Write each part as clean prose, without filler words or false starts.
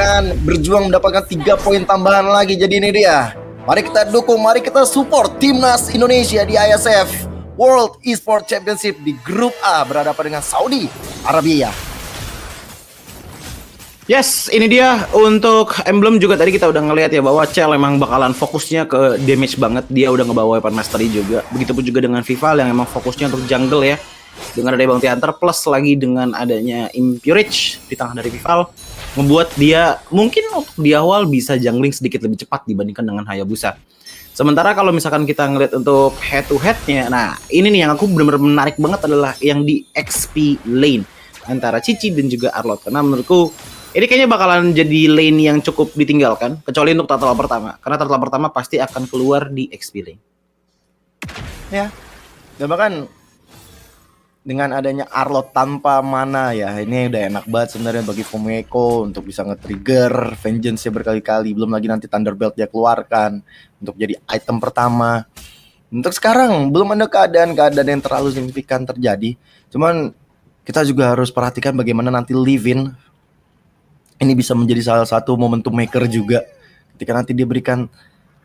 akan berjuang mendapatkan 3 poin tambahan lagi. Jadi ini dia. Mari kita dukung, mari kita support Timnas Indonesia di ISF World Esports Championship di grup A berhadapan dengan Saudi Arabia. Yes, ini dia untuk emblem juga tadi kita udah ngelihat ya bahwa Cel emang bakalan fokusnya ke damage banget. Dia udah ngebawa weapon mastery juga. Begitupun juga dengan Vival yang emang fokusnya untuk jungle ya. Dengan ada Bounty Hunter plus lagi dengan adanya Impurage di tengah dari Vival, membuat dia mungkin untuk di awal bisa jungling sedikit lebih cepat dibandingkan dengan Hayabusa. Sementara kalau misalkan kita ngeliat untuk head to headnya, nah ini nih yang aku benar-benar menarik banget adalah yang di XP lane antara Cici dan juga Arlott. Karena menurutku ini kayaknya bakalan jadi lane yang cukup ditinggalkan, kecuali untuk turtle pertama. Karena turtle pertama pasti akan keluar di XP lane. Ya, dan bahkan dengan adanya Arlott tanpa mana ya, ini udah enak banget sebenarnya bagi Fumeko untuk bisa nge-trigger vengeance-nya berkali-kali. Belum lagi nanti Thunderbelt dia keluarkan untuk jadi item pertama. Untuk sekarang belum ada keadaan yang terlalu signifikan terjadi. Cuman kita juga harus perhatikan bagaimana nanti Livin ini bisa menjadi salah satu momentum maker juga. Ketika nanti dia berikan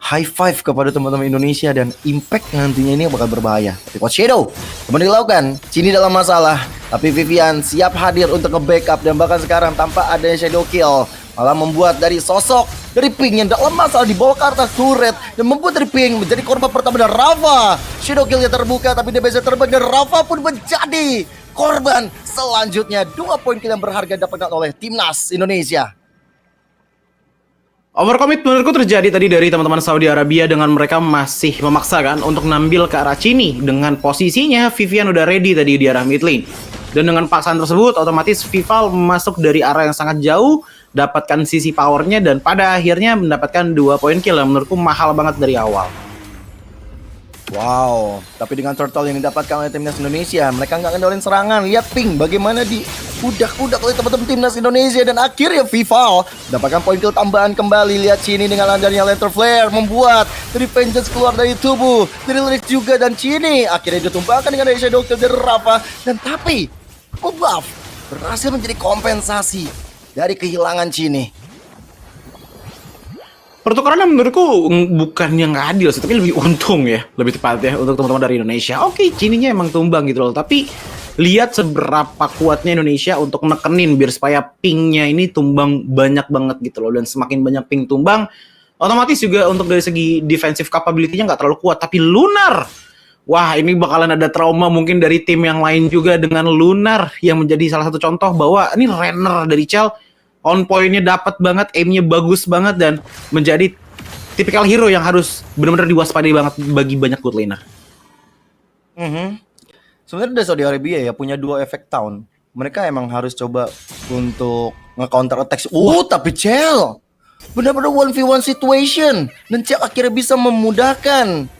high five kepada teman-teman Indonesia dan impact nantinya ini bakal berbahaya. Tapi Coach Shadow kemudian dilakukan, Cini dalam masalah, tapi Vivian siap hadir untuk nge-backup dan bahkan sekarang tanpa adanya Shadow Kill malah membuat dari sosok dari Pink yang dalam masalah di bawah kartu turret dan membuat dari Pink menjadi korban pertama dari Rafa. Shadow Kill-nya terbuka tapi dia bisa terbang dan Rafa pun menjadi korban selanjutnya. 2 poin kill yang berharga dapatkan oleh Timnas Indonesia. Overcommit menurutku terjadi tadi dari teman-teman Saudi Arabia dengan mereka masih memaksakan untuk ngambil ke arah Cini dengan posisinya Vivian udah ready tadi di arah mid lane. Dan dengan paksaan tersebut otomatis Vival masuk dari arah yang sangat jauh, dapatkan sisi powernya dan pada akhirnya mendapatkan 2 poin kill yang menurutku mahal banget dari awal. Wow, tapi dengan turtle yang didapatkan oleh Timnas Indonesia, mereka nggak ngendalin serangan. Lihat Pink bagaimana di udak-udak oleh teman-teman Timnas Indonesia dan akhirnya Vival dapatkan poin kill tambahan kembali. Lihat sini dengan landarnya Lantern Flare membuat dari Vengeance keluar dari tubuh, dari Lirik juga dan Cini akhirnya ditumpahkan dengan Shadow Kill dari Rafa dan tapi buff berhasil menjadi kompensasi dari kehilangan Cini. Pertukarannya menurutku bukan yang nggak adil sih, tapi lebih untung ya, lebih tepat ya untuk teman-teman dari Indonesia. Oke, Cininya emang tumbang gitu loh, tapi lihat seberapa kuatnya Indonesia untuk nekenin biar supaya pingnya ini tumbang banyak banget gitu loh. Dan semakin banyak ping tumbang, otomatis juga untuk dari segi defensive capability-nya nggak terlalu kuat. Tapi Lunar, wah ini bakalan ada trauma mungkin dari tim yang lain juga dengan Lunar yang menjadi salah satu contoh bahwa ini runner dari Chell on point-nya dapat banget, aim-nya bagus banget dan menjadi tipikal hero yang harus benar-benar diwaspadai banget bagi banyak good laner. Sebenarnya dari Saudi Arabia ya punya 2 efek town. Mereka emang harus coba untuk nge-counter attack. Tapi Chell benar-benar 1v1 situation dan Chell akhirnya bisa memudahkan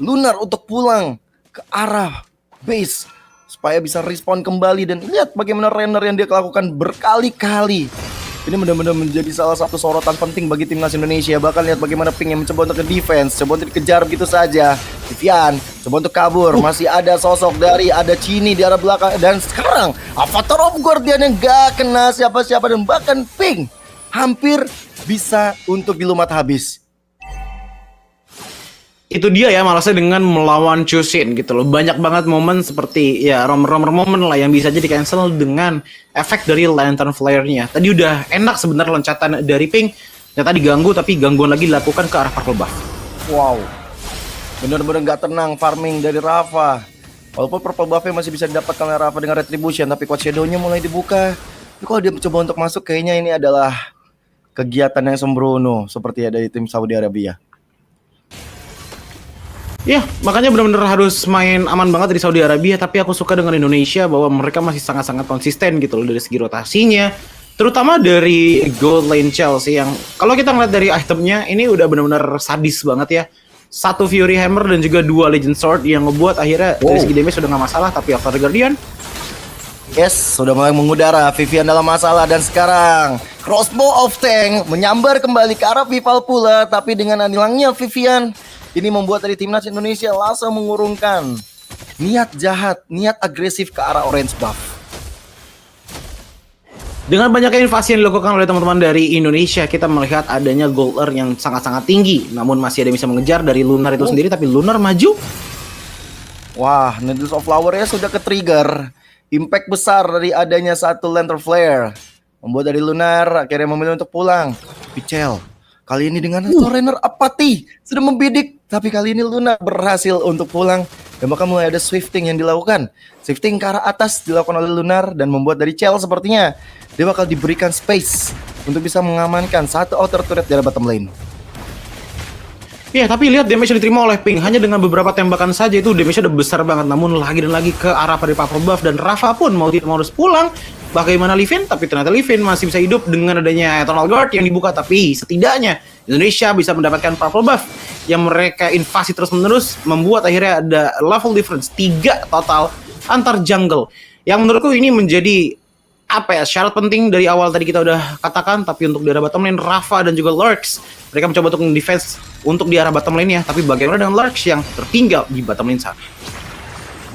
Lunar untuk pulang ke arah base supaya bisa respon kembali dan lihat bagaimana Renner yang dia lakukan berkali-kali. Ini benar-benar menjadi salah satu sorotan penting bagi Timnas Indonesia. Bahkan lihat bagaimana Pink yang mencoba untuk ke-defense, coba untuk dikejar begitu saja. Vivian coba untuk kabur, masih ada sosok dari ada Cini di arah belakang dan sekarang Avatar of Guardian yang gak kena siapa-siapa dan bahkan Pink hampir bisa untuk dilumat habis. Itu dia ya malasnya dengan melawan Chusin gitu loh. Banyak banget momen seperti ya romer momen lah yang bisa jadi cancel dengan efek dari Lantern Flare-nya. Tadi udah enak sebenarnya loncatan dari Pink, ternyata diganggu tapi gangguan lagi dilakukan ke arah Purple Buff. Wow, bener-bener gak tenang farming dari Rafa. Walaupun Purple Buff-nya masih bisa didapatkan oleh Rafa dengan Retribution, tapi Coach Shadow-nya mulai dibuka. Tapi kalau dia mencoba untuk masuk, kayaknya ini adalah kegiatan yang sembrono seperti ada di tim Saudi Arabia. Ya, makanya benar-benar harus main aman banget dari Saudi Arabia. Tapi aku suka dengan Indonesia bahwa mereka masih sangat-sangat konsisten gitu loh dari segi rotasinya. Terutama dari Gold Lane Chelsea yang kalau kita ngeliat dari itemnya ini udah benar-benar sadis banget ya. 1 Fury Hammer dan juga 2 Legend Sword yang ngebuat akhirnya dari segi damage sudah nggak masalah. Tapi Avatar Guardian, yes, sudah mulai mengudara. Vivian dalam masalah dan sekarang Crossbow of Tank menyambar kembali ke arah Vival pula. Tapi dengan hilangnya Vivian, ini membuat dari Timnas Indonesia langsung mengurungkan niat jahat, niat agresif ke arah orange buff. Dengan banyaknya invasi yang dilakukan oleh teman-teman dari Indonesia, kita melihat adanya gold earn yang sangat-sangat tinggi. Namun masih ada yang bisa mengejar dari Lunar itu sendiri, tapi Lunar maju. Wah, Needles of Flower-nya sudah ke-trigger. Impact besar dari adanya satu Lantern Flare membuat dari Lunar akhirnya memilih untuk pulang. Pichel, kali ini dengan Torrainer apati sudah membidik, tapi kali ini Lunar berhasil untuk pulang. Dan bahkan mulai ada swifting yang dilakukan. Swifting ke arah atas dilakukan oleh Lunar dan membuat dari Chell sepertinya dia bakal diberikan space untuk bisa mengamankan satu outer turret dari bottom lane. Ya, tapi lihat damage yang diterima oleh Pink. Hanya dengan beberapa tembakan saja itu damage-nya udah besar banget. Namun lagi dan lagi ke arah dari Power Buff, dan Rafa pun mau tidak mau harus pulang. Bagaimana Livin? Tapi ternyata Livin masih bisa hidup dengan adanya Eternal Guard yang dibuka. Tapi setidaknya Indonesia bisa mendapatkan Purple Buff yang mereka invasi terus-menerus, membuat akhirnya ada level difference 3 total antar jungle. Yang menurutku ini menjadi syarat penting dari awal tadi kita udah katakan. Tapi untuk di arah bottom lane, Rafa dan juga Lurks, mereka mencoba untuk defense untuk di arah bottom lane ya. Tapi bagaimana dengan Lurks yang tertinggal di bottom lane sana?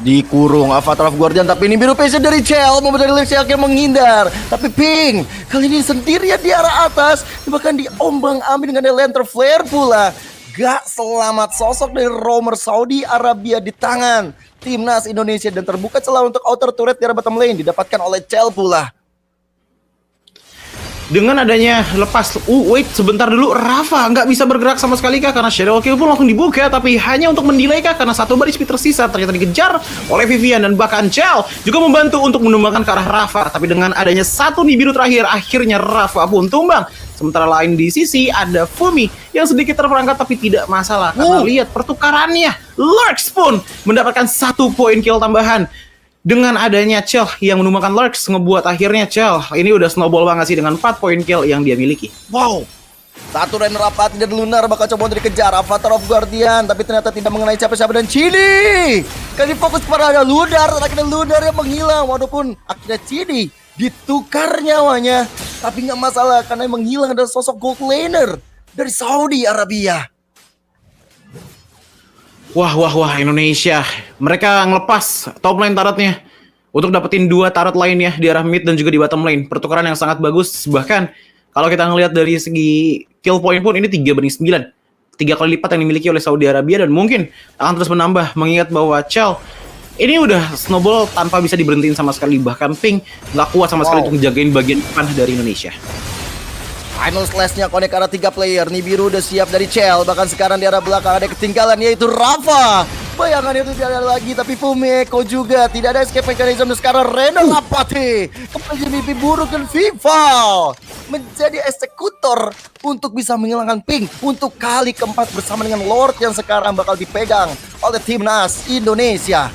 Dikurung Avatar of Guardian, tapi ini biru passion dari Chell membuat dari Lexi akhirnya menghindar. Tapi Pink kali ini sendirian di arah atas, bahkan diombang-ambing dengan Lantern Flare pula. Gak selamat sosok dari roamer Saudi Arabia di tangan timnas Indonesia, dan terbuka celah untuk outer turret di arah bottom lane didapatkan oleh Chell pula. Dengan adanya lepas, wait sebentar dulu, Rafa nggak bisa bergerak sama sekali kah? Karena Shadow Kill pun langsung dibuka, tapi hanya untuk mendelay kah? Karena satu baris speed tersisa ternyata dikejar oleh Vivian, dan bahkan Chell juga membantu untuk menumbangkan ke arah Rafa. Tapi dengan adanya satu Nibiru terakhir, akhirnya Rafa pun tumbang. Sementara lain di sisi ada Fumi yang sedikit terperangkap, tapi tidak masalah. Karena lihat pertukarannya, Lurks pun mendapatkan 1 poin kill tambahan. Dengan adanya Chell yang menumbangkan Lurks, ngebuat akhirnya Chell ini udah snowball banget sih dengan 4 poin kill yang dia miliki. Wow, satu Rainer Apati dan Lunar bakal coba untuk dikejar Avatar of Guardian, tapi ternyata tidak mengenai siapa-siapa, dan Chini kali fokus pada ada Lunar, dan akhirnya Lunar yang menghilang. Walaupun akhirnya Chini ditukar nyawanya, tapi nggak masalah karena yang menghilang adalah sosok gold laner dari Saudi Arabia. Wah, Indonesia. Mereka ngelepas top lane turretnya untuk dapetin 2 turret lainnya di arah mid dan juga di bottom lane. Pertukaran yang sangat bagus. Bahkan kalau kita ngelihat dari segi kill point pun ini 3/9. 3 kali lipat yang dimiliki oleh Saudi Arabia, dan mungkin akan terus menambah, mengingat bahwa Chell ini udah snowball tanpa bisa diberhentiin sama sekali. Bahkan Pink nggak kuat sama sekali untuk jagain bagian depan dari Indonesia. Final slash-nya connect ke arah 3 player. Nibiru udah siap dari Chell. Bahkan sekarang di arah belakang ada ketinggalan, yaitu Rafa. Bayangan itu tidak ada lagi, tapi Fumiko juga tidak ada escape mechanism. Dan sekarang Rainer Apati kembali mimpi buruk, dan Vival menjadi eksekutor untuk bisa menghilangkan Pink untuk kali keempat bersama dengan Lord yang sekarang bakal dipegang oleh timnas Indonesia.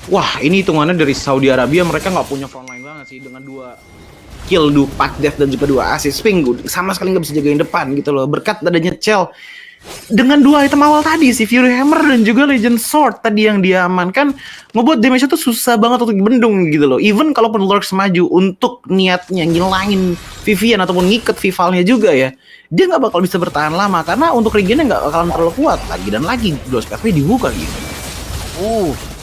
Wah, ini hitungannya dari Saudi Arabia, mereka nggak punya frontline banget sih. Dengan 2 kill, 4 death, dan juga 2 assist, Pink sama sekali nggak bisa jagain depan gitu loh. Berkat adanya Chell dengan 2 item awal tadi, si Fury Hammer dan juga Legend Sword tadi yang dia amankan, ngebuat damage itu susah banget untuk dibendung gitu loh. Even kalaupun Lurks maju untuk niatnya ngilangin Vivian ataupun ngiket Vivalnya juga ya, dia nggak bakal bisa bertahan lama karena untuk regennya nggak bakalan terlalu kuat. Lagi dan lagi Ghost Pathway dibuka gitu.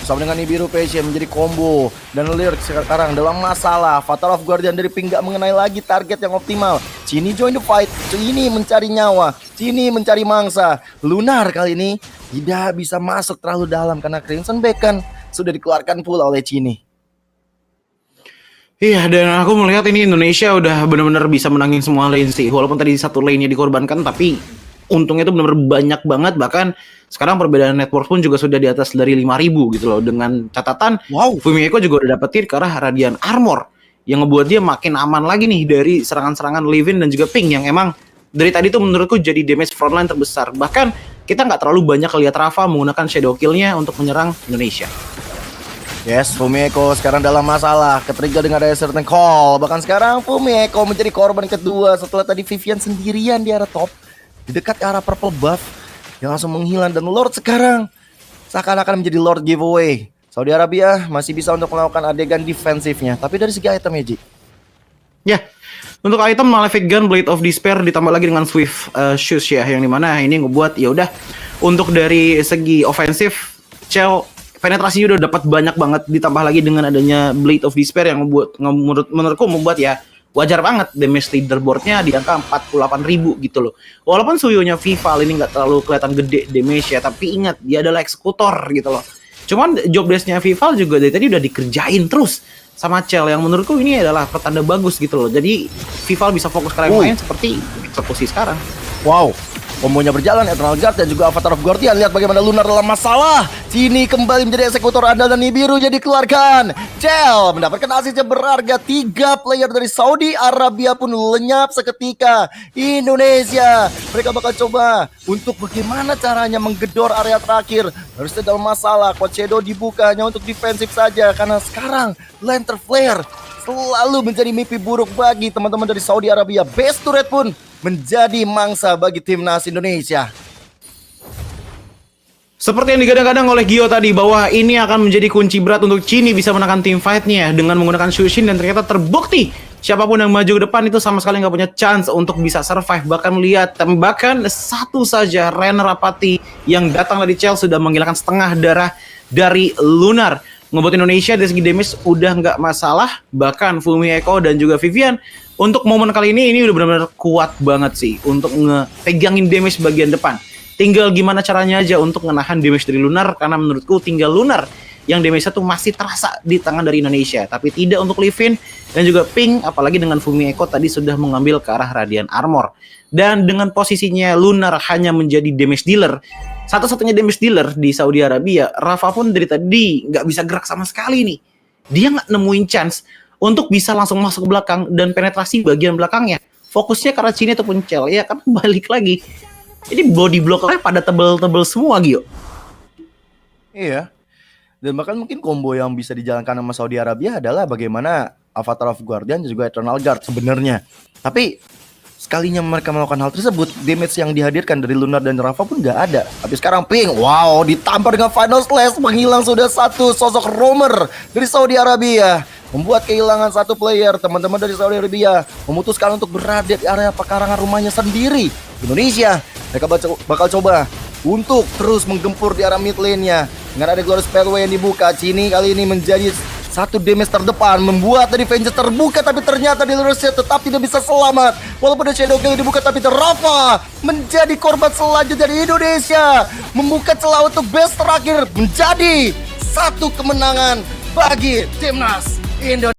Bersama dengan Nibiru Passion menjadi combo, dan Lurk sekarang dalam masalah. Avatar of Guardian dari Pink gak mengenai lagi target yang optimal. Chini join the fight, Chini mencari nyawa, Chini mencari mangsa. Lunar kali ini tidak bisa masuk terlalu dalam karena Crimson Beacon sudah dikeluarkan pula oleh Chini. Iya, dan aku melihat ini Indonesia udah benar-benar bisa menangin semua lane sih. Walaupun tadi satu lane-nya dikorbankan, tapi untungnya itu benar-benar banyak banget. Bahkan sekarang perbedaan network pun juga sudah di atas dari 5.000 gitu loh. Dengan catatan Fumiko juga udah dapetin ke arah Radiant Armor yang ngebuat dia makin aman lagi nih dari serangan-serangan Livin dan juga Pink, yang emang dari tadi tuh menurutku jadi damage frontline terbesar. Bahkan kita nggak terlalu banyak lihat Rafa menggunakan shadow kill-nya untuk menyerang Indonesia. Yes, Fumiko sekarang dalam masalah, ketrigger dengan ada certain call. Bahkan sekarang Fumiko menjadi korban kedua setelah tadi Vivian sendirian di arah top, di dekat ke arah purple buff yang langsung menghilang, dan Lord sekarang seakan-akan menjadi Lord giveaway. Saudi Arabia masih bisa untuk melakukan adegan defensifnya, tapi dari segi item ya, Ji. Ya, untuk item Malefic Gun, Blade of Despair ditambah lagi dengan Swift Shoes ya, yang dimana ini ngebuat ya udah untuk dari segi ofensif Chell penetrasinya udah dapat banyak banget, ditambah lagi dengan adanya Blade of Despair yang menurutku membuat ya wajar banget damage leaderboardnya di angka 48.000 gitu loh. Walaupun Suyonya Vival ini nggak terlalu kelihatan gede damage ya, tapi ingat dia adalah eksekutor gitu loh. Cuman job desk-nya Vival juga dari tadi udah dikerjain terus sama Chell, yang menurutku ini adalah pertanda bagus gitu loh. Jadi Vival bisa fokus ke yang lain seperti eksekusi sekarang. Wow, kombonya berjalan, Eternal Guard dan juga Avatar of Guardian. Lihat bagaimana Lunar dalam masalah. Sini kembali menjadi eksekutor andal dan Nibiru jadi dikeluarkan. Chell mendapatkan asisnya berharga. 3 player dari Saudi Arabia pun lenyap seketika. Indonesia, mereka bakal coba untuk bagaimana caranya menggedor area terakhir. Harusnya dalam masalah. Quad Shadow dibuka hanya untuk defensif saja, karena sekarang Lantern Flare selalu menjadi mimpi buruk bagi teman-teman dari Saudi Arabia. Base turret pun menjadi mangsa bagi timnas Indonesia. Seperti yang digadang-gadang oleh Gio tadi, bahwa ini akan menjadi kunci berat untuk Cini bisa menangkan tim fight-nya dengan menggunakan Shushin, dan ternyata terbukti siapapun yang maju ke depan itu sama sekali nggak punya chance untuk bisa survive. Bahkan melihat tembakan satu saja Rainer Apati yang datang dari Chell sudah menghilangkan setengah darah dari Lunar. Ngebuat Indonesia dari segi damage udah nggak masalah. Bahkan Fumi Eko dan juga Vivian untuk momen kali ini udah benar-benar kuat banget sih untuk ngepegangin damage bagian depan. Tinggal gimana caranya aja untuk menahan damage dari Lunar, karena menurutku tinggal Lunar yang damage-nya tuh masih terasa di tangan dari Indonesia, tapi tidak untuk Livin dan juga Pink, apalagi dengan Fumi Eko tadi sudah mengambil ke arah Radiant Armor. Dan dengan posisinya Lunar hanya menjadi damage dealer, satu-satunya damage dealer di Saudi Arabia, Rafa pun dari tadi nggak bisa gerak sama sekali nih. Dia nggak nemuin chance untuk bisa langsung masuk ke belakang dan penetrasi bagian belakangnya. Fokusnya karena Cini ataupun Chell, ya kan balik lagi. Ini body block-nya pada tebel-tebel semua, Gio. Iya. Dan bahkan mungkin combo yang bisa dijalankan sama Saudi Arabia adalah bagaimana Avatar of Guardian dan juga Eternal Guard sebenarnya. Tapi sekalinya mereka melakukan hal tersebut, damage yang dihadirkan dari Lunar dan Rafa pun nggak ada. Tapi sekarang Pink, wow, ditampar dengan Final Slash, menghilang sudah satu sosok roamer dari Saudi Arabia. Membuat kehilangan satu player. Teman-teman dari Saudi Arabia memutuskan untuk berada di area pekarangan rumahnya sendiri. Indonesia, mereka bakal coba untuk terus menggempur di arah mid lane-nya. Dengan ada Glorious Pathway yang dibuka, Cini kali ini menjadi satu damage terdepan, membuat dari Vengeance terbuka, tapi ternyata di Lurusnya tetap tidak bisa selamat. Walaupun ada Shadow Kill dibuka, tapi Rafa menjadi korban selanjutnya dari Indonesia. Membuka celah untuk base terakhir, menjadi satu kemenangan bagi timnas Indonesia.